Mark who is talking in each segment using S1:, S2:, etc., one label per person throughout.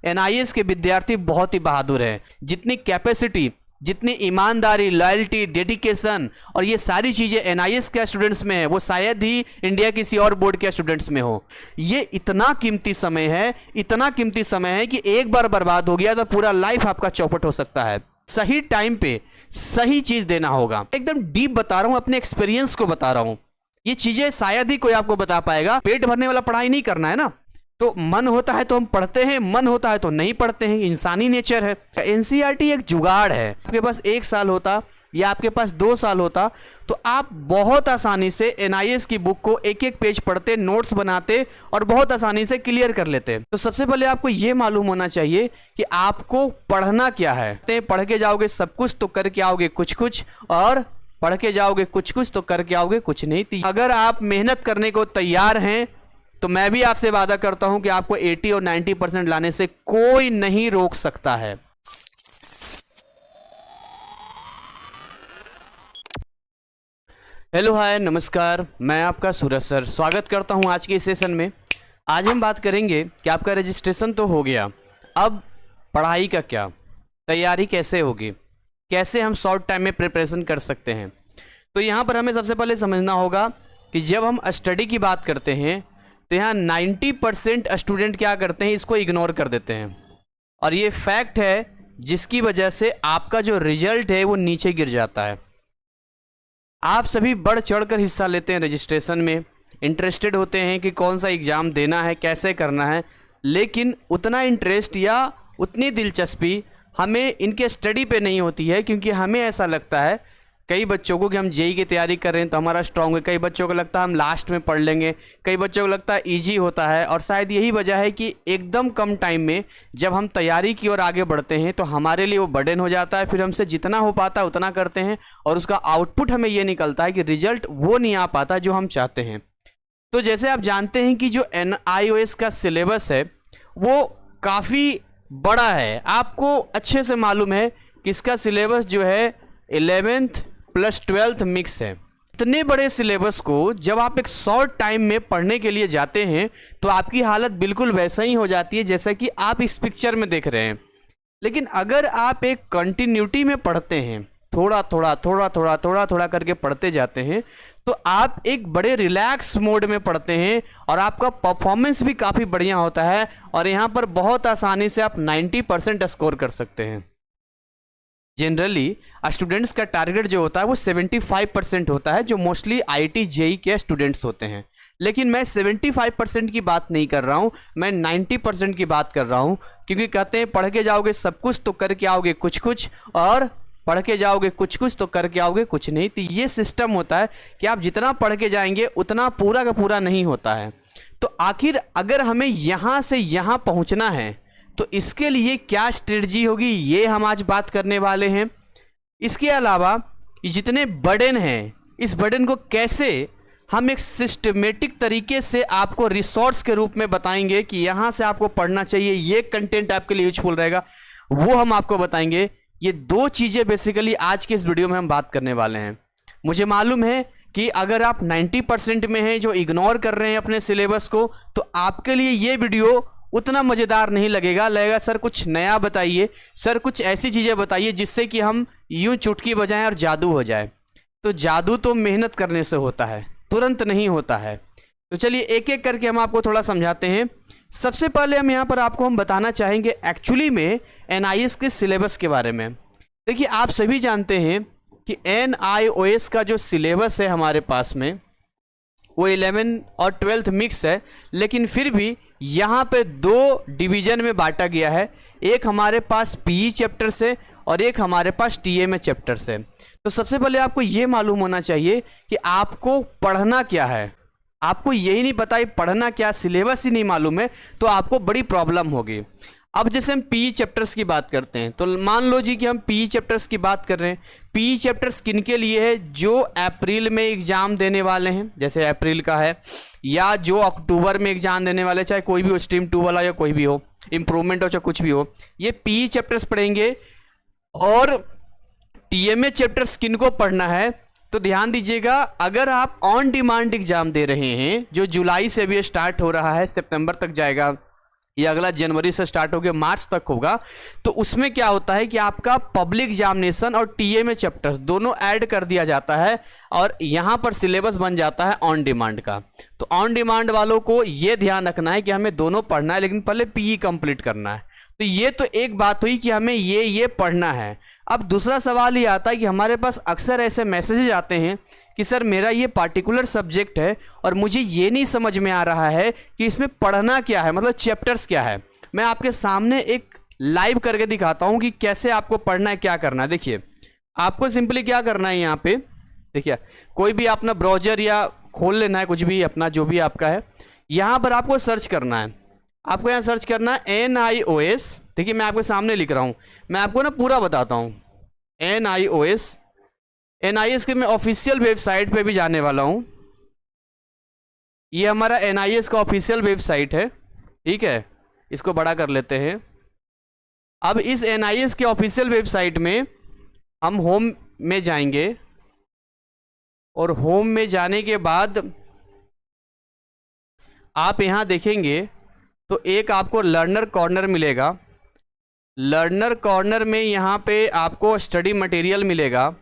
S1: NIS के विद्यार्थी बहुत ही बहादुर हैं। जितनी कैपेसिटी, जितनी ईमानदारी, लॉयल्टी, डेडिकेशन और ये सारी चीजें एनआईएस के स्टूडेंट्स में है, वो शायद ही इंडिया किसी और बोर्ड के स्टूडेंट्स में हो। ये इतना कीमती समय है, इतना कीमती समय है कि एक बार बर्बाद हो गया तो पूरा लाइफ आपका चौपट हो सकता है। सही टाइम पे सही चीज देना होगा। एकदम डीप बता रहा हूं, अपने एक्सपीरियंस को बता रहा हूं। ये चीजें शायद ही कोई आपको बता पाएगा। पेट भरने वाला पढ़ाई नहीं करना है ना, तो मन होता है तो हम पढ़ते हैं, मन होता है तो नहीं पढ़ते हैं, इंसानी नेचर है। एनसीईआरटी एक जुगाड़ है। आपके पास 1 साल होता या आपके पास 2 साल होता तो आप बहुत आसानी से एनआईएस की बुक को एक एक पेज पढ़ते, नोट्स बनाते और बहुत आसानी से क्लियर कर लेते। तो सबसे पहले आपको यह मालूम होना चाहिए कि आपको पढ़ना क्या है। पढ़ के जाओगे सब कुछ तो करके आओगे कुछ कुछ, और पढ़ के जाओगे कुछ कुछ तो करके आओगे कुछ नहीं। अगर आप मेहनत करने को तैयार हैं तो मैं भी आपसे वादा करता हूं कि आपको 80 और 90% लाने से कोई नहीं रोक सकता है। हेलो, हाय, नमस्कार, मैं आपका सूरज सर स्वागत करता हूं आज के इस सेशन में। आज हम बात करेंगे कि आपका रजिस्ट्रेशन तो हो गया, अब पढ़ाई का क्या, तैयारी कैसे होगी, कैसे हम शॉर्ट टाइम में प्रिपरेशन कर सकते हैं। तो यहाँ पर हमें सबसे पहले समझना होगा कि जब हम स्टडी की बात करते हैं तो यहाँ 90% स्टूडेंट क्या करते हैं, इसको इग्नोर कर देते हैं। और ये फैक्ट है जिसकी वजह से आपका जो रिजल्ट है वो नीचे गिर जाता है। आप सभी बढ़ चढ़कर हिस्सा लेते हैं रजिस्ट्रेशन में, इंटरेस्टेड होते हैं कि कौन सा एग्ज़ाम देना है, कैसे करना है, लेकिन उतना इंटरेस्ट या उतनी दिलचस्पी हमें इनके स्टडी पे नहीं होती है। क्योंकि हमें ऐसा लगता है कई बच्चों को कि हम जेई की तैयारी कर रहे हैं तो हमारा स्ट्रॉन्ग है, कई बच्चों को लगता है हम लास्ट में पढ़ लेंगे, कई बच्चों को लगता है इजी होता है। और शायद यही वजह है कि एकदम कम टाइम में जब हम तैयारी की ओर आगे बढ़ते हैं तो हमारे लिए वो बर्डन हो जाता है। फिर हमसे जितना हो पाता है उतना करते हैं और उसका आउटपुट हमें ये निकलता है कि रिजल्ट वो नहीं आ पाता जो हम चाहते हैं। तो जैसे आप जानते हैं कि जो एनआईओएस का सिलेबस है वो काफ़ी बड़ा है। आपको अच्छे से मालूम है कि इसका सिलेबस जो है 11th प्लस 12th मिक्स है। इतने बड़े सिलेबस को जब आप एक शॉर्ट टाइम में पढ़ने के लिए जाते हैं तो आपकी हालत बिल्कुल वैसा ही हो जाती है जैसा कि आप इस पिक्चर में देख रहे हैं। लेकिन अगर आप एक कंटिन्यूटी में पढ़ते हैं, थोड़ा थोड़ा थोड़ा थोड़ा थोड़ा थोड़ा करके पढ़ते जाते हैं, तो आप एक बड़े रिलैक्स मोड में पढ़ते हैं और आपका परफॉर्मेंस भी काफ़ी बढ़िया होता है। और यहाँ पर बहुत आसानी से आप 90% स्कोर कर सकते हैं। जनरली स्टूडेंट्स का टारगेट जो होता है वो 75% होता है, जो मोस्टली आईटी जेई के स्टूडेंट्स होते हैं। लेकिन मैं 75% की बात नहीं कर रहा हूँ, मैं 90% की बात कर रहा हूँ। क्योंकि कहते हैं पढ़ के जाओगे सब कुछ तो करके आओगे कुछ कुछ, और पढ़ के जाओगे कुछ कुछ तो करके आओगे कुछ नहीं। तो ये सिस्टम होता है कि आप जितना पढ़ के जाएंगे उतना पूरा का पूरा नहीं होता है। तो आखिर अगर हमें यहाँ से यहाँ पहुँचना है तो इसके लिए क्या स्ट्रेटजी होगी, ये हम आज बात करने वाले हैं। इसके अलावा जितने बर्डन हैं, इस बर्डन को कैसे हम एक सिस्टमेटिक तरीके से आपको रिसोर्स के रूप में बताएंगे कि यहाँ से आपको पढ़ना चाहिए, ये कंटेंट आपके लिए यूजफुल रहेगा, वो हम आपको बताएंगे। ये 2 चीज़ें बेसिकली आज के इस वीडियो में हम बात करने वाले हैं। मुझे मालूम है कि अगर आप 90% में हैं जो इग्नोर कर रहे हैं अपने सिलेबस को, तो आपके लिए ये वीडियो उतना मज़ेदार नहीं लगेगा सर कुछ नया बताइए, सर कुछ ऐसी चीज़ें बताइए जिससे कि हम यूं चुटकी बजाएं और जादू हो जाए। तो जादू तो मेहनत करने से होता है, तुरंत नहीं होता है। तो चलिए एक एक करके हम आपको थोड़ा समझाते हैं। सबसे पहले हम यहाँ पर आपको हम बताना चाहेंगे एक्चुअली में एनआईएस के सिलेबस के बारे में। देखिए, आप सभी जानते हैं कि एनआईओएस का जो सिलेबस है हमारे पास में वो 11 और 12th मिक्स है, लेकिन फिर भी यहाँ पे 2 डिवीजन में बांटा गया है। एक हमारे पास पीई चैप्टर से और एक हमारे पास टीएमए चैप्टर से। तो सबसे पहले आपको ये मालूम होना चाहिए कि आपको पढ़ना क्या है। आपको यही नहीं पता है पढ़ना क्या, सिलेबस ही नहीं मालूम है, तो आपको बड़ी प्रॉब्लम होगी। अब जैसे हम पीई चैप्टर्स की बात करते हैं तो मान लो जी कि हम पीई चैप्टर्स की बात कर रहे हैं। पीई चैप्टर्स किन के लिए है? जो अप्रैल में एग्जाम देने वाले हैं, जैसे अप्रैल का है, या जो अक्टूबर में एग्जाम देने वाले, चाहे कोई भी हो, स्ट्रीम 2 वाला या कोई भी हो, इम्प्रूवमेंट हो चाहे कुछ भी हो, ये पीई चैप्टर्स पढ़ेंगे। और टीएमए चैप्टर्स किन को पढ़ना है? तो ध्यान दीजिएगा, अगर आप ऑन डिमांड एग्जाम दे रहे हैं जो जुलाई से भी स्टार्ट हो रहा है, सितंबर तक जाएगा, ये अगला जनवरी से स्टार्ट होकर मार्च तक होगा। तो उसमें क्या होता है कि आपका पब्लिक एग्जामिनेशन और टीएमए चैप्टर्स दोनों ऐड कर दिया जाता है और यहाँ पर सिलेबस बन जाता है ऑन डिमांड का। तो ऑन डिमांड वालों को ये ध्यान रखना है कि हमें दोनों पढ़ना है, लेकिन पहले पीई कंप्लीट करना है। तो ये तो एक बात हुई कि हमें ये पढ़ना है। अब दूसरा सवाल ये आता है कि हमारे पास अक्सर ऐसे मैसेजेस आते हैं कि सर मेरा ये पार्टिकुलर सब्जेक्ट है और मुझे ये नहीं समझ में आ रहा है कि इसमें पढ़ना क्या है, मतलब चैप्टर्स क्या है। मैं आपके सामने एक लाइव करके दिखाता हूँ कि कैसे आपको पढ़ना है, क्या करना है। देखिए आपको सिंपली क्या करना है, यहाँ पे देखिए कोई भी अपना ब्राउजर या खोल लेना है, कुछ भी अपना जो भी आपका है, यहाँ पर आपको सर्च करना है। आपको यहाँ सर्च करना है NIOS। देखिए मैं आपके सामने लिख रहा हूँ, मैं आपको ना पूरा बताता हूँ। NIOS के मैं ऑफिशियल वेबसाइट पे भी जाने वाला हूँ। ये हमारा NIOS का ऑफिशियल वेबसाइट है, ठीक है। इसको बड़ा कर लेते हैं। अब इस NIOS के ऑफिशियल वेबसाइट में हम होम में जाएंगे और होम में जाने के बाद आप यहाँ देखेंगे तो एक आपको लर्नर कॉर्नर मिलेगा। लर्नर कॉर्नर में यहाँ पे आपको स्टडी मटेरियल मिलेगा।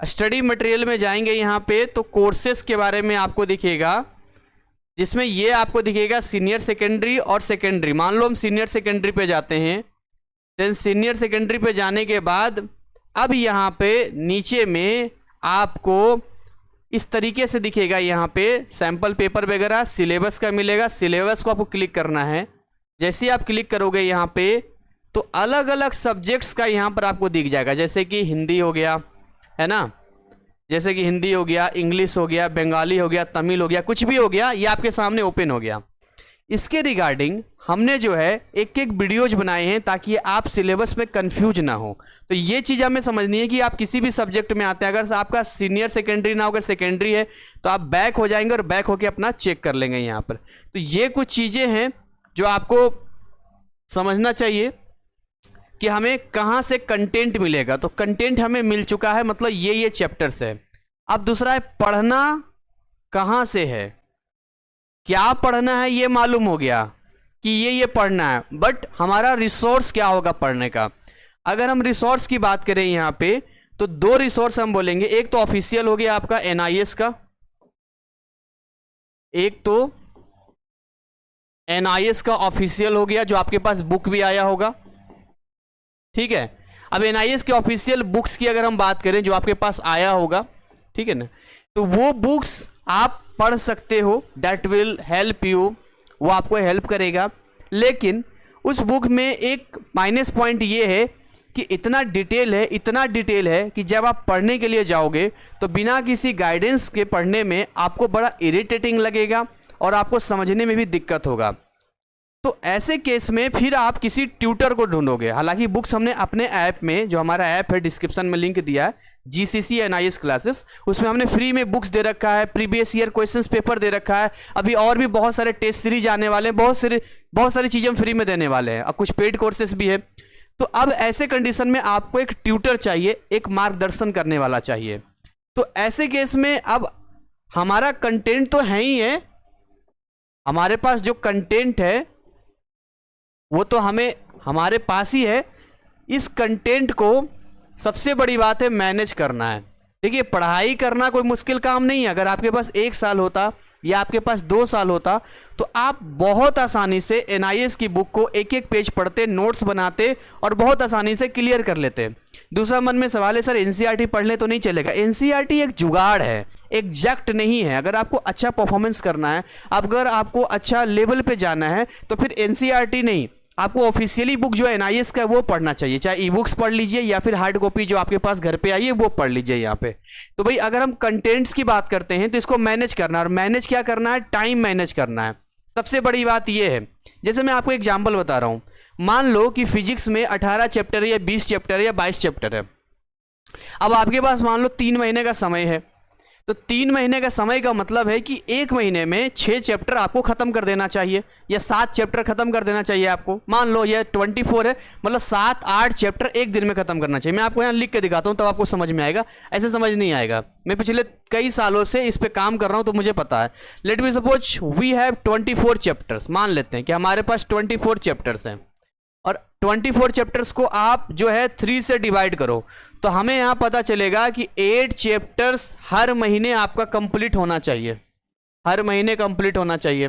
S1: स्टडी मटेरियल में जाएंगे यहाँ पे तो कोर्सेस के बारे में आपको दिखेगा, जिसमें ये आपको दिखेगा सीनियर सेकेंडरी और सेकेंडरी। मान लो हम सीनियर सेकेंडरी पे जाते हैं, देन सीनियर सेकेंडरी पे जाने के बाद अब यहाँ पे नीचे में आपको इस तरीके से दिखेगा। यहाँ पे सैंपल पेपर वगैरह सिलेबस का मिलेगा। सिलेबस को आपको क्लिक करना है। जैसे ही आप क्लिक करोगे यहाँ पे तो अलग अलग सब्जेक्ट्स का यहाँ पर आपको दिख जाएगा, जैसे कि हिंदी हो गया, है ना, जैसे कि हिंदी हो गया, इंग्लिश हो गया, बंगाली हो गया, तमिल हो गया, कुछ भी हो गया, ये आपके सामने ओपन हो गया। इसके रिगार्डिंग हमने जो है एक एक वीडियोज बनाए हैं ताकि आप सिलेबस में कंफ्यूज ना हो। तो ये चीज़ हमें समझनी है कि आप किसी भी सब्जेक्ट में आते हैं, अगर आपका सीनियर सेकेंडरी ना होकर सेकेंडरी है तो आप बैक हो जाएंगे और बैक होके अपना चेक कर लेंगे यहाँ पर। तो ये कुछ चीज़ें हैं जो आपको समझना चाहिए कि हमें कहाँ से कंटेंट मिलेगा। तो कंटेंट हमें मिल चुका है, मतलब ये चैप्टर्स है। अब दूसरा है पढ़ना कहाँ से है, क्या पढ़ना है ये मालूम हो गया कि ये पढ़ना है, बट हमारा रिसोर्स क्या होगा पढ़ने का। अगर हम रिसोर्स की बात करें यहाँ पे तो दो रिसोर्स हम बोलेंगे। एक तो ऑफिशियल हो गया आपका NIOS का, एक तो NIOS का ऑफिशियल हो गया जो आपके पास बुक भी आया होगा, ठीक है। अब NIOS के ऑफिशियल बुक्स की अगर हम बात करें जो आपके पास आया होगा, ठीक है ना, तो वो बुक्स आप पढ़ सकते हो, दैट विल हेल्प यू, वो आपको हेल्प करेगा। लेकिन उस बुक में एक माइनस पॉइंट ये है कि इतना डिटेल है कि जब आप पढ़ने के लिए जाओगे तो बिना किसी गाइडेंस के पढ़ने में आपको बड़ा इरिटेटिंग लगेगा और आपको समझने में भी दिक्कत होगा। तो ऐसे केस में फिर आप किसी ट्यूटर को ढूंढोगे। हालांकि बुक्स हमने अपने ऐप में, जो हमारा ऐप है डिस्क्रिप्शन में लिंक दिया है, GCC NIOS क्लासेस, उसमें हमने फ्री में बुक्स दे रखा है, प्रीवियस ईयर क्वेश्चंस पेपर दे रखा है। अभी और भी बहुत सारे टेस्ट सीरीज आने वाले हैं, बहुत सारी चीज़ें हम फ्री में देने वाले हैं और कुछ पेड कोर्सेस भी है। तो अब ऐसे कंडीशन में आपको एक ट्यूटर चाहिए, एक मार्गदर्शन करने वाला चाहिए। तो ऐसे केस में अब हमारा कंटेंट तो है ही है, हमारे पास जो कंटेंट है वो तो हमारे पास ही है। इस कंटेंट को सबसे बड़ी बात है मैनेज करना है। देखिए पढ़ाई करना कोई मुश्किल काम नहीं है। अगर आपके पास 1 साल होता या आपके पास 2 साल होता तो आप बहुत आसानी से NIOS की बुक को एक एक पेज पढ़ते, नोट्स बनाते और बहुत आसानी से क्लियर कर लेते। दूसरा मन में सवाल है, सर NCERT पढ़ ले तो नहीं चलेगा। NCERT एक जुगाड़ है, एग्जैक्ट नहीं है। अगर आपको अच्छा परफॉर्मेंस करना है, अगर आपको अच्छा लेवल पे जाना है तो फिर NCERT नहीं, आपको ऑफिशियली बुक जो NIOS का है वो पढ़ना चाहिए। चाहे ई बुक्स पढ़ लीजिए या फिर हार्ड कॉपी जो आपके पास घर पे आई है वो पढ़ लीजिए यहाँ पे। तो भाई अगर हम कंटेंट्स की बात करते हैं तो इसको मैनेज करना है, और मैनेज क्या करना है, टाइम मैनेज करना है। सबसे बड़ी बात ये है, जैसे मैं आपको एग्जाम्पल बता रहा हूँ, मान लो कि फिजिक्स में 18 चैप्टर है या 20 चैप्टर है या 22 चैप्टर है। अब आपके पास मान लो 3 महीने का समय है, तो 3 महीने का समय का मतलब है कि 1 महीने में 6 चैप्टर आपको खत्म कर देना चाहिए या 7 चैप्टर खत्म कर देना चाहिए आपको। मान लो ये 24 है, मतलब 7-8 चैप्टर एक दिन में खत्म करना चाहिए। मैं आपको यहाँ लिख के दिखाता हूँ तब आपको समझ में आएगा, ऐसे समझ नहीं आएगा। मैं पिछले कई सालों से इस पे काम कर रहा हूँ तो मुझे पता है। Let me suppose we have 24 chapters, मान लेते हैं कि हमारे पास 24 चैप्टर्स हैं और 24 चैप्टर्स को आप जो है 3 से डिवाइड करो तो हमें यहाँ पता चलेगा कि 8 चैप्टर्स हर महीने आपका कंप्लीट होना चाहिए, हर महीने कंप्लीट होना चाहिए।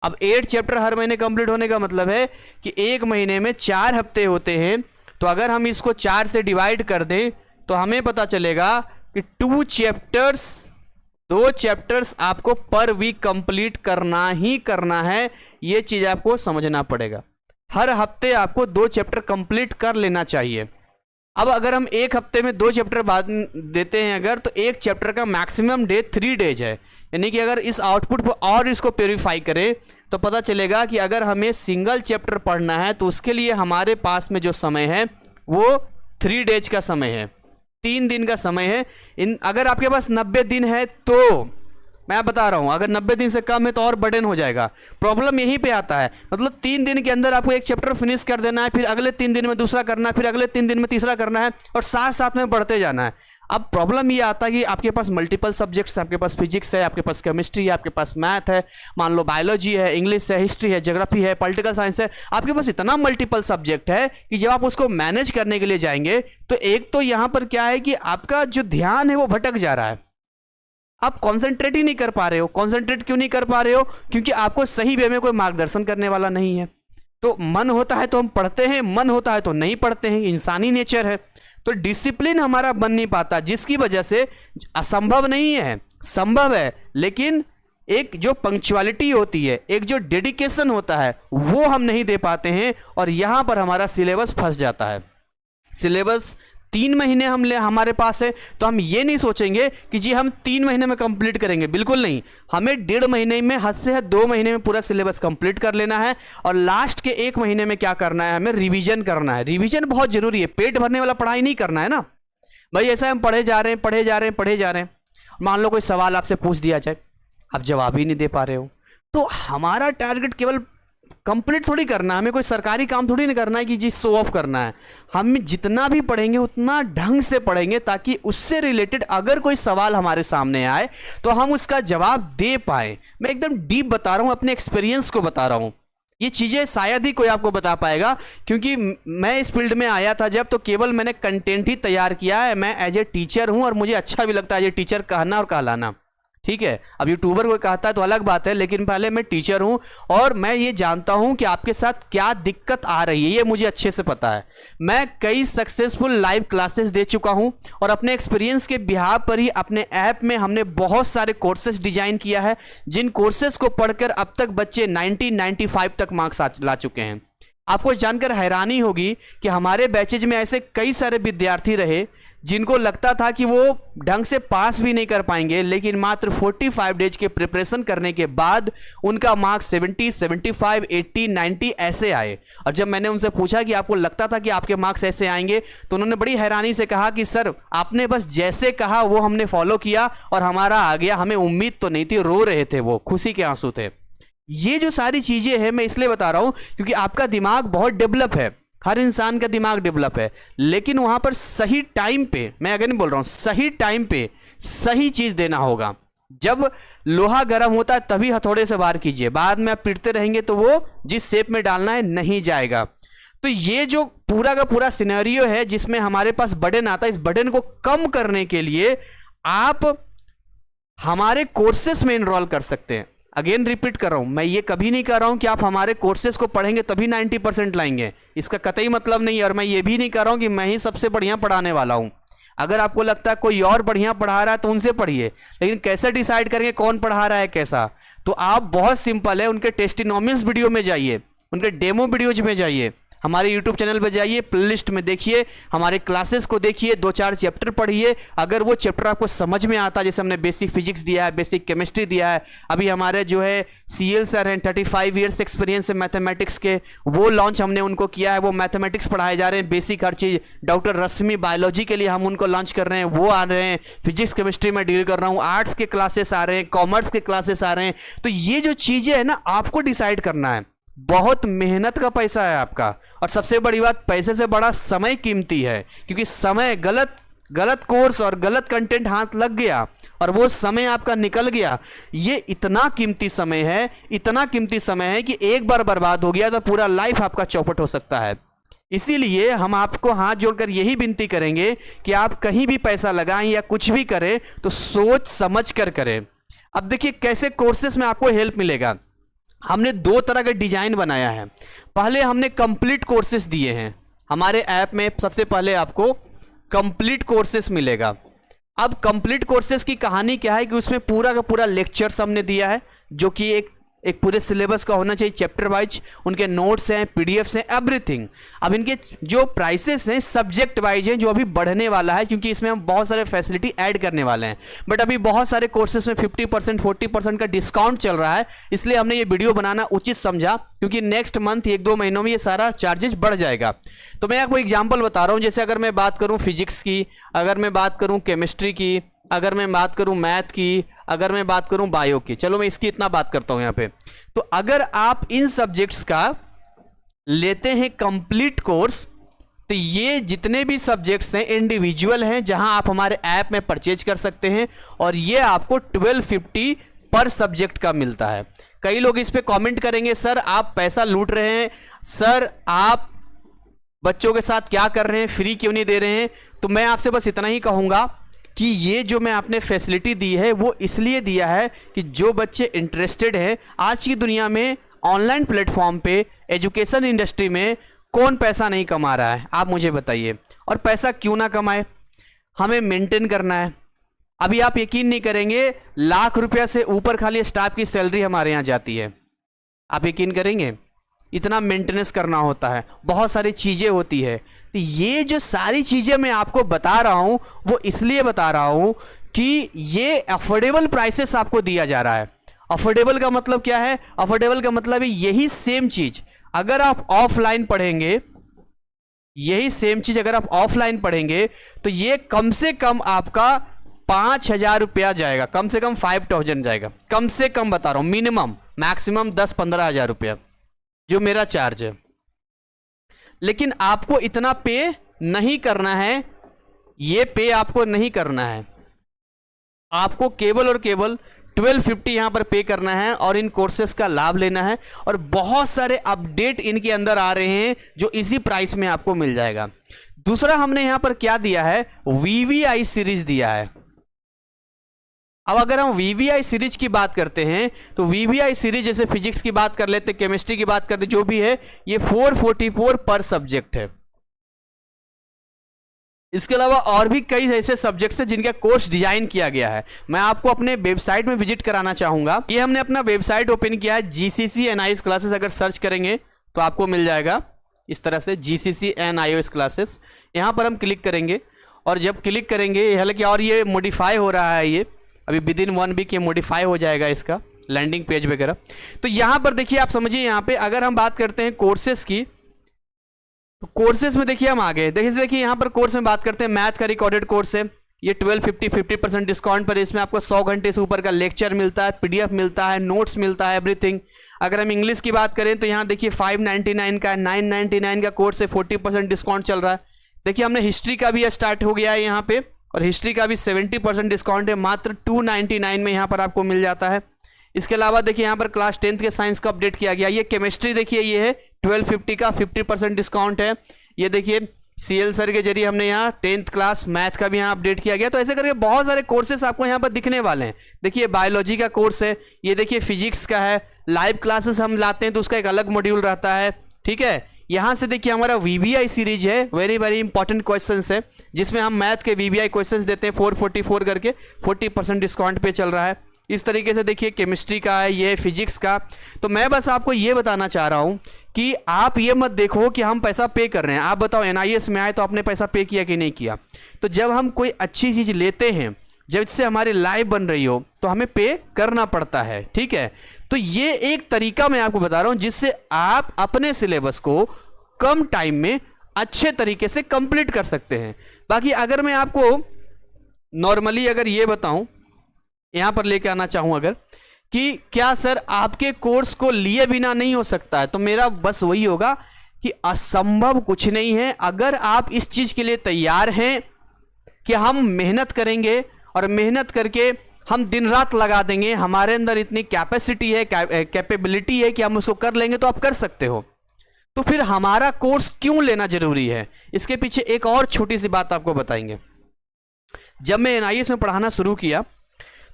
S1: अब 8 चैप्टर हर महीने कंप्लीट होने का मतलब है कि एक महीने में 4 हफ्ते होते हैं, तो अगर हम इसको 4 से डिवाइड कर दें तो हमें पता चलेगा कि 2 चैप्टर्स आपको पर वीक कंप्लीट करना ही करना है। ये चीज़ आपको समझना पड़ेगा। हर हफ्ते आपको 2 चैप्टर कंप्लीट कर लेना चाहिए। अब अगर हम एक हफ्ते में 2 चैप्टर बाद देते हैं अगर, तो एक चैप्टर का मैक्सिमम डे 3 डेज है। यानी कि अगर इस आउटपुट पर और इसको प्योरीफाई करें तो पता चलेगा कि अगर हमें सिंगल चैप्टर पढ़ना है तो उसके लिए हमारे पास में जो समय है वो 3 डेज का समय है, 3 दिन का समय है। अगर आपके पास 90 दिन है तो मैं बता रहा हूं, अगर 90 दिन से कम है तो और बर्डन हो जाएगा। प्रॉब्लम यहीं पे आता है, मतलब 3 दिन के अंदर आपको एक चैप्टर फिनिश कर देना है, फिर अगले 3 दिन में दूसरा करना है, फिर अगले 3 दिन में तीसरा करना है और साथ साथ में बढ़ते जाना है। अब प्रॉब्लम ये आता है कि आपके पास मल्टीपल सब्जेक्ट्स, आपके पास फिजिक्स है, आपके पास केमिस्ट्री है, आपके पास मैथ है, मान लो बायोलॉजी है, इंग्लिश है, हिस्ट्री है, ज्योग्राफी है, पॉलिटिकल साइंस है। आपके पास इतना मल्टीपल सब्जेक्ट है कि जब आप उसको मैनेज करने के लिए जाएंगे तो एक तो यहाँ पर क्या है कि आपका जो ध्यान है वो भटक जा रहा है, आप कंसंट्रेट ही नहीं कर पा रहे हो। कंसंट्रेट क्यों नहीं कर पा रहे हो? क्योंकि आपको सही वे में कोई मार्गदर्शन करने वाला नहीं है। तो मन होता है तो हम पढ़ते हैं, मन होता है तो नहीं पढ़ते हैं, इंसानी नेचर है। तो डिसिप्लिन हमारा बन नहीं पाता, जिसकी वजह से असंभव नहीं है, संभव है, लेकिन एक जो पंक्चुअलिटी होती है, एक जो डेडिकेशन होता है वो हम नहीं दे पाते हैं और यहां पर हमारा सिलेबस फंस जाता है। सिलेबस 3 महीने हमारे पास है तो हम ये नहीं सोचेंगे कि जी हम 3 महीने में कंप्लीट करेंगे, बिल्कुल नहीं। हमें 1.5 महीने में, हद से हद 2 महीने में पूरा सिलेबस कंप्लीट कर लेना है और लास्ट के 1 महीने में क्या करना है, हमें रिवीजन करना है। रिवीजन बहुत जरूरी है, पेट भरने वाला पढ़ाई नहीं करना है ना भाई। ऐसा हम पढ़े जा रहे हैं, मान लो कोई सवाल आपसे पूछ दिया जाए, आप जवाब ही नहीं दे पा रहे हो, तो हमारा टारगेट केवल कंप्लीट थोड़ी करना है, हमें कोई सरकारी काम थोड़ी नहीं करना है कि जी शो ऑफ करना है। हम जितना भी पढ़ेंगे उतना ढंग से पढ़ेंगे ताकि उससे रिलेटेड अगर कोई सवाल हमारे सामने आए तो हम उसका जवाब दे पाए। मैं एकदम डीप बता रहा हूं, अपने एक्सपीरियंस को बता रहा हूं। ये चीज़ें शायद ही कोई आपको बता पाएगा, क्योंकि मैं इस फील्ड में आया था जब, तो केवल मैंने कंटेंट ही तैयार किया है। मैं एज ए टीचर हूं और मुझे अच्छा भी लगता है एज ए टीचर कहना और कहलाना, ठीक है। अब यूट्यूबर को कहता है तो अलग बात है, लेकिन पहले मैं टीचर हूं और मैं ये जानता हूं कि आपके साथ क्या दिक्कत आ रही है, ये मुझे अच्छे से पता है। मैं कई सक्सेसफुल लाइव क्लासेस दे चुका हूं और अपने एक्सपीरियंस के बिहार पर ही अपने ऐप में हमने बहुत सारे कोर्सेज डिजाइन किया है, जिन कोर्सेज को पढ़कर अब तक बच्चे 90-95 तक मार्क्स ला चुके हैं। आपको जानकर हैरानी होगी कि हमारे बैचेज में ऐसे कई सारे विद्यार्थी रहे जिनको लगता था कि वो ढंग से पास भी नहीं कर पाएंगे, लेकिन मात्र 45 डेज के प्रिपरेशन करने के बाद उनका मार्क्स 70, 75, 80, 90 ऐसे आए। और जब मैंने उनसे पूछा कि आपको लगता था कि आपके मार्क्स ऐसे आएंगे, तो उन्होंने बड़ी हैरानी से कहा कि सर आपने बस जैसे कहा वो हमने फॉलो किया और हमारा आ गया, हमें उम्मीद तो नहीं थी। रो रहे थे वो, खुशी के आंसू थे। ये जो सारी चीजें हैं मैं इसलिए बता रहा हूं क्योंकि आपका दिमाग बहुत डेवलप है, हर इंसान का दिमाग डेवलप है, लेकिन वहां पर सही टाइम पे, मैं अगर नहीं बोल रहा हूं, सही टाइम पे सही चीज देना होगा। जब लोहा गर्म होता है तभी हथौड़े से वार कीजिए, बाद में आप पीटते रहेंगे तो वो जिस शेप में डालना है नहीं जाएगा। तो ये जो पूरा का पूरा सिनेरियो है जिसमें हमारे पास बर्डन आता है, इस बर्डन को कम करने के लिए आप हमारे कोर्सेस में इनरोल कर सकते हैं। अगेन रिपीट कर रहा हूं, मैं ये कभी नहीं कह रहा हूं कि आप हमारे कोर्सेज को पढ़ेंगे तभी 90% लाएंगे, इसका कतई मतलब नहीं है। और मैं ये भी नहीं कह रहा हूं कि मैं ही सबसे बढ़िया पढ़ाने वाला हूं। अगर आपको लगता है कोई और बढ़िया पढ़ा रहा है तो उनसे पढ़िए, लेकिन कैसे डिसाइड करेंगे कौन पढ़ा रहा है कैसा? तो आप बहुत सिंपल है, उनके टेस्टिनोमियल्स वीडियो में जाइए, उनके डेमो वीडियोज में जाइए, हमारे यूट्यूब चैनल पर जाइए, प्लेलिस्ट में देखिए, हमारे क्लासेस को देखिए, 2-4 चैप्टर पढ़िए। अगर वो चैप्टर आपको समझ में आता है, जैसे हमने बेसिक फिजिक्स दिया है, बेसिक केमिस्ट्री दिया है, अभी हमारे जो है CL सर हैं 35 ईयर्स एक्सपीरियंस है मैथमेटिक्स के, वो लॉन्च हमने उनको किया है, वो मैथमेटिक्स पढ़ाए जा रहे हैं, बेसिक हर चीज़। डॉक्टर रश्मि बायोलॉजी के लिए हम उनको लॉन्च कर रहे हैं, वो आ रहे हैं। फिजिक्स केमिस्ट्री में डील कर रहा हूँ, आर्ट्स के क्लासेस आ रहे हैं, कॉमर्स के क्लासेस आ रहे हैं। तो ये जो चीज़ें है ना, आपको डिसाइड करना है। बहुत मेहनत का पैसा है आपका, और सबसे बड़ी बात, पैसे से बड़ा समय कीमती है, क्योंकि समय गलत कोर्स और गलत कंटेंट हाथ लग गया और वो समय आपका निकल गया। ये इतना कीमती समय है, इतना कीमती समय है कि एक बार बर्बाद हो गया तो पूरा लाइफ आपका चौपट हो सकता है। इसीलिए हम आपको हाथ जोड़कर यही विनती करेंगे कि आप कहीं भी पैसा लगाएं या कुछ भी करें तो सोच समझ कर करें। अब देखिए कैसे कोर्सेस में आपको हेल्प मिलेगा। हमने 2 तरह का डिजाइन बनाया है। पहले हमने कंप्लीट कोर्सेस दिए हैं हमारे ऐप में। सबसे पहले आपको कंप्लीट कोर्सेस मिलेगा। अब कंप्लीट कोर्सेस की कहानी क्या है कि उसमें पूरा का पूरा लेक्चर्स हमने दिया है, जो कि एक पूरे सिलेबस का होना चाहिए, चैप्टर वाइज। उनके नोट्स हैं, PDFs हैं, एवरीथिंग। अब इनके जो प्राइसेस हैं सब्जेक्ट वाइज हैं, जो अभी बढ़ने वाला है, क्योंकि इसमें हम बहुत सारे फैसिलिटी ऐड करने वाले हैं। बट अभी बहुत सारे कोर्सेस में 50% 40% का डिस्काउंट चल रहा है, इसलिए हमने ये वीडियो बनाना उचित समझा, क्योंकि नेक्स्ट मंथ 1-2 महीनों में ये सारा चार्जेस बढ़ जाएगा। तो मैं आपको एग्जाम्पल बता रहा हूँ। जैसे अगर मैं बात करूँ फिजिक्स की, अगर मैं बात करूँ केमिस्ट्री की, अगर मैं बात करूं मैथ की, अगर मैं बात करूं बायो की, चलो मैं इसकी इतना बात करता हूं यहां पे। तो अगर आप इन सब्जेक्ट्स का लेते हैं कंप्लीट कोर्स, तो ये जितने भी सब्जेक्ट्स हैं इंडिविजुअल हैं, जहां आप हमारे ऐप में परचेज कर सकते हैं, और ये आपको 1250 पर सब्जेक्ट का मिलता है। कई लोग इस पे कमेंट करेंगे, सर आप पैसा लूट रहे हैं, सर आप बच्चों के साथ क्या कर रहे हैं, फ्री क्यों नहीं दे रहे हैं। तो मैं आपसे बस इतना ही कहूंगा कि ये जो मैं आपने फैसिलिटी दी है वो इसलिए दिया है कि जो बच्चे इंटरेस्टेड हैं, आज की दुनिया में ऑनलाइन प्लेटफॉर्म पे एजुकेशन इंडस्ट्री में कौन पैसा नहीं कमा रहा है, आप मुझे बताइए। और पैसा क्यों ना कमाए, हमें मेंटेन करना है। अभी आप यकीन नहीं करेंगे, लाख रुपया से ऊपर खाली स्टाफ की सैलरी हमारे यहाँ जाती है। आप यकीन करेंगे, इतना मेंटेनेंस करना होता है, बहुत सारी चीज़ें होती है। तो ये जो सारी चीज़ें मैं आपको बता रहा हूँ वो इसलिए बता रहा हूँ कि ये अफोर्डेबल प्राइसेस आपको दिया जा रहा है। अफोर्डेबल का मतलब क्या है? अफोर्डेबल का मतलब है यही सेम चीज़ अगर आप ऑफलाइन पढ़ेंगे, यही सेम चीज़ अगर आप ऑफलाइन पढ़ेंगे तो ये कम से कम आपका 5,000 रुपया जाएगा, कम से कम 5,000 जाएगा, कम से कम बता रहा हूँ। मिनिमम मैक्सिमम 10-15 हज़ार रुपया जो मेरा चार्ज है। लेकिन आपको इतना पे नहीं करना है, ये पे आपको नहीं करना है। आपको केवल और केवल 1250 यहां पर पे करना है और इन कोर्सेस का लाभ लेना है। और बहुत सारे अपडेट इनके अंदर आ रहे हैं जो इसी प्राइस में आपको मिल जाएगा। दूसरा हमने यहां पर क्या दिया है, VVI सीरीज दिया है। अब अगर हम VVI सीरीज की बात करते हैं तो VVI सीरीज, जैसे फिजिक्स की बात कर लेते, केमिस्ट्री की बात करते, जो भी है, ये 444 पर सब्जेक्ट है। इसके अलावा और भी कई ऐसे सब्जेक्ट्स हैं जिनका कोर्स डिजाइन किया गया है। मैं आपको अपने वेबसाइट में विजिट कराना चाहूंगा। ये हमने अपना वेबसाइट ओपन किया है, GCC NIOS क्लासेस। अगर सर्च करेंगे तो आपको मिल जाएगा इस तरह से, GCC NIOS क्लासेस। यहाँ पर हम क्लिक करेंगे और जब क्लिक करेंगे, हालांकि और ये मॉडिफाई हो रहा है, ये अभी विदिन 1 वीक ये मॉडिफाई हो जाएगा इसका लैंडिंग पेज वगैरह। तो यहाँ पर देखिए, आप समझिए, यहाँ पे अगर हम बात करते हैं कोर्सेज की, तो कोर्सेज में देखिए हम आगे देखिए यहाँ पर कोर्स में बात करते हैं। मैथ का रिकॉर्डेड कोर्स है, ये 1250 50% डिस्काउंट पर। इसमें आपको 100 घंटे से ऊपर का लेक्चर मिलता है, PDF मिलता है, नोट्स मिलता है, एवरीथिंग। अगर हम इंग्लिश की बात करें तो यहाँ देखिए 599 का, 999 का कोर्स है, 40% डिस्काउंट चल रहा है। देखिए हमने हिस्ट्री का भी स्टार्ट हो गया है यहाँ पे, और हिस्ट्री का भी 70% डिस्काउंट है, मात्र 299 में यहाँ पर आपको मिल जाता है। इसके अलावा देखिए यहाँ पर क्लास 10th के साइंस का अपडेट किया गया। ये केमिस्ट्री देखिए, ये है 1250 का, 50% डिस्काउंट है। ये देखिए CL सर के जरिए हमने यहाँ 10th क्लास मैथ का भी यहाँ अपडेट किया गया। तो ऐसे करके बहुत सारे कोर्सेस आपको यहाँ पर दिखने वाले हैं। देखिए बायोलॉजी का कोर्स है, ये देखिए फिजिक्स का है। लाइव क्लासेस हम लाते हैं तो उसका एक अलग मॉड्यूल रहता है, ठीक है। यहाँ से देखिए हमारा VVI सीरीज है, वेरी वेरी इंपॉर्टेंट क्वेश्चंस है, जिसमें हम मैथ के VVI क्वेश्चंस देते हैं 444 करके, 40% डिस्काउंट पे चल रहा है। इस तरीके से देखिए केमिस्ट्री का है, ये फिजिक्स का। तो मैं बस आपको ये बताना चाह रहा हूँ कि आप ये मत देखो कि हम पैसा पे कर रहे हैं। आप बताओ NIS में आए तो आपने पैसा पे किया कि नहीं किया। तो जब हम कोई अच्छी चीज़ लेते हैं, जब इससे हमारी लाइफ बन रही हो, तो हमें पे करना पड़ता है, ठीक है। तो ये एक तरीका मैं आपको बता रहा हूँ जिससे आप अपने सिलेबस को कम टाइम में अच्छे तरीके से कंप्लीट कर सकते हैं। बाकी अगर मैं आपको नॉर्मली अगर ये बताऊं, यहां पर लेके आना चाहूं अगर कि क्या सर आपके कोर्स को लिए बिना नहीं हो सकता है, तो मेरा बस वही होगा कि असंभव कुछ नहीं है। अगर आप इस चीज के लिए तैयार हैं कि हम मेहनत करेंगे और मेहनत करके हम दिन रात लगा देंगे, हमारे अंदर इतनी कैपेसिटी है, कैपेबिलिटी है कि हम उसको कर लेंगे, तो आप कर सकते हो। तो फिर हमारा कोर्स क्यों लेना जरूरी है, इसके पीछे एक और छोटी सी बात आपको बताएंगे। जब मैं NIS में पढ़ाना शुरू किया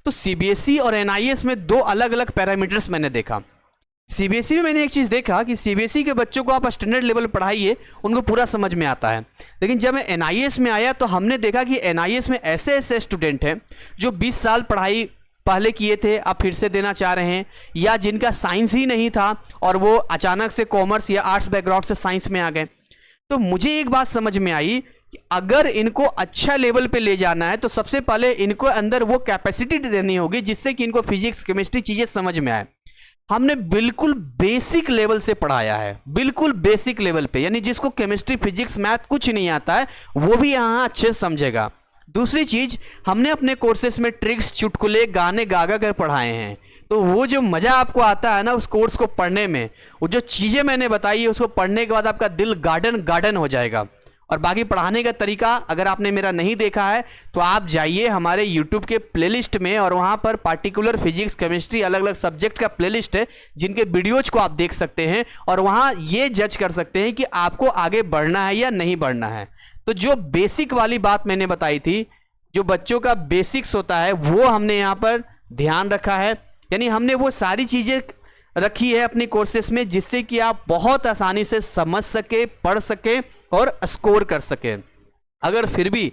S1: तो CBSE और NIS में दो अलग अलग पैरामीटर्स मैंने देखा। CBSE में मैंने एक चीज़ देखा कि CBSE के बच्चों को आप स्टैंडर्ड लेवल पढ़ाइए, उनको पूरा समझ में आता है। लेकिन जब मैं NIS में आया तो हमने देखा कि NIS में ऐसे ऐसे स्टूडेंट हैं जो 20 साल पढ़ाई पहले किए थे, अब फिर से देना चाह रहे हैं, या जिनका साइंस ही नहीं था और वो अचानक से कॉमर्स या आर्ट्स बैकग्राउंड से साइंस में आ गए। तो मुझे एक बात समझ में आई कि अगर इनको अच्छा लेवल पे ले जाना है तो सबसे पहले इनको अंदर वो कैपेसिटी देनी होगी जिससे कि इनको फिजिक्स केमिस्ट्री चीज़ें समझ में आए। हमने बिल्कुल बेसिक लेवल से पढ़ाया है, बिल्कुल बेसिक लेवल पे, यानी जिसको केमिस्ट्री फिजिक्स मैथ कुछ नहीं आता है वो भी यहाँ अच्छे से समझेगा। दूसरी चीज, हमने अपने कोर्सेस में ट्रिक्स, चुटकुले, गाने गा कर पढ़ाए हैं। तो वो जो मजा आपको आता है ना उस कोर्स को पढ़ने में, वो जो चीजें मैंने बताई है उसको पढ़ने के बाद आपका दिल गार्डन गार्डन हो जाएगा। और बाकी पढ़ाने का तरीका अगर आपने मेरा नहीं देखा है तो आप जाइए हमारे YouTube के प्लेलिस्ट में, और वहाँ पर पार्टिकुलर फिजिक्स केमिस्ट्री अलग अलग सब्जेक्ट का प्लेलिस्ट है जिनके वीडियोज को आप देख सकते हैं और वहाँ ये जज कर सकते हैं कि आपको आगे बढ़ना है या नहीं बढ़ना है। तो जो बेसिक वाली बात मैंने बताई थी, जो बच्चों का बेसिक्स होता है वो हमने यहाँ पर ध्यान रखा है, यानी हमने वो सारी चीज़ें रखी है अपने कोर्सेस में जिससे कि आप बहुत आसानी से समझ सके, पढ़ सके और स्कोर कर सके। अगर फिर भी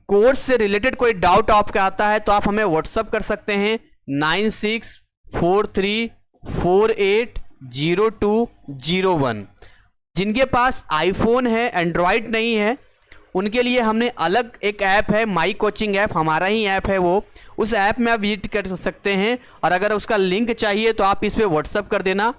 S1: कोर्स से रिलेटेड कोई डाउट आपका आता है तो आप हमें व्हाट्सअप कर सकते हैं 9643480201। जिनके पास आईफोन है, एंड्रॉयड नहीं है, उनके लिए हमने अलग एक ऐप है, माई कोचिंग ऐप, हमारा ही ऐप है वो। उस ऐप में आप विजिट कर सकते हैं और अगर उसका लिंक चाहिए तो आप इस पर व्हाट्सअप कर देना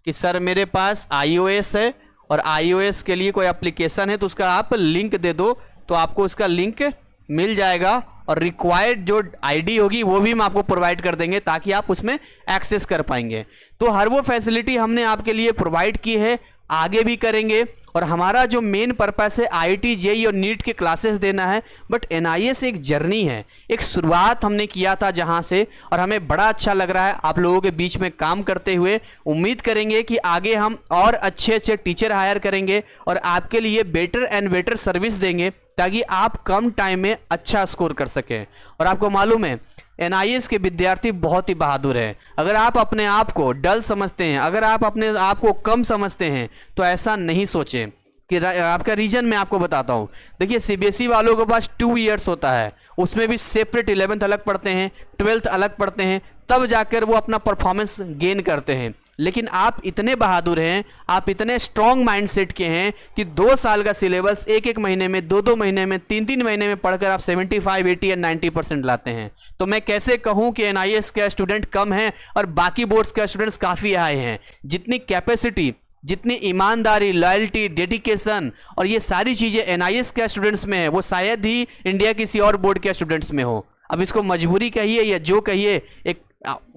S1: कि सर मेरे पास iOS है और iOS के लिए कोई एप्लीकेशन है तो उसका आप लिंक दे दो, तो आपको उसका लिंक मिल जाएगा और रिक्वायर्ड जो आईडी होगी वो भी हम आपको प्रोवाइड कर देंगे ताकि आप उसमें एक्सेस कर पाएंगे। तो हर वो फैसिलिटी हमने आपके लिए प्रोवाइड की है, आगे भी करेंगे। और हमारा जो मेन पर्पस है IIT JEE और नीट के क्लासेस देना है, बट NIS एक जर्नी है, एक शुरुआत हमने किया था जहां से, और हमें बड़ा अच्छा लग रहा है आप लोगों के बीच में काम करते हुए। उम्मीद करेंगे कि आगे हम और अच्छे अच्छे टीचर हायर करेंगे और आपके लिए बेटर एंड बेटर सर्विस देंगे ताकि आप कम टाइम में अच्छा स्कोर कर सकें। और आपको मालूम है NIS के विद्यार्थी बहुत ही बहादुर हैं। अगर आप अपने आप को डल समझते हैं, अगर आप अपने आप को कम समझते हैं तो ऐसा नहीं सोचें कि आपका रीजन मैं आपको बताता हूँ। देखिए CBSE वालों के पास 2 इयर्स होता है, उसमें भी सेपरेट 11th अलग पढ़ते हैं, 12th अलग पढ़ते हैं, तब जाकर वो अपना परफॉर्मेंस गेन करते हैं। लेकिन आप इतने बहादुर हैं, आप इतने स्ट्रॉन्ग माइंडसेट के हैं कि 2 साल का सिलेबस एक महीने में, 2 महीने में, 3 महीने में पढ़कर आप 75, 80 या 90% लाते हैं। तो मैं कैसे कहूं कि NIS के स्टूडेंट कम हैं और बाकी बोर्ड्स के स्टूडेंट्स काफ़ी आए हैं। जितनी कैपेसिटी, जितनी ईमानदारी, लॉयल्टी, डेडिकेशन और ये सारी चीज़ें NIS के स्टूडेंट्स में है वो शायद ही इंडिया किसी और बोर्ड के स्टूडेंट्स में हो। अब इसको मजबूरी कहिए या जो कहिए, एक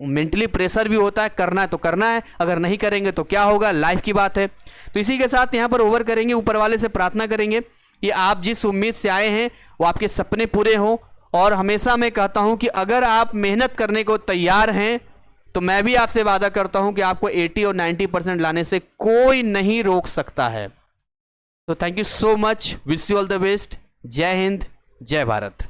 S1: मेंटली प्रेशर भी होता है, करना है तो करना है, अगर नहीं करेंगे तो क्या होगा, लाइफ की बात है। तो इसी के साथ यहाँ पर ओवर करेंगे, ऊपर वाले से प्रार्थना करेंगे कि आप जिस उम्मीद से आए हैं वो आपके सपने पूरे हों। और हमेशा मैं कहता हूँ कि अगर आप मेहनत करने को तैयार हैं तो मैं भी आपसे वादा करता हूँ कि आपको 80 और 90% लाने से कोई नहीं रोक सकता है। तो thank you so much, wish you all the best. जय हिंद, जय भारत।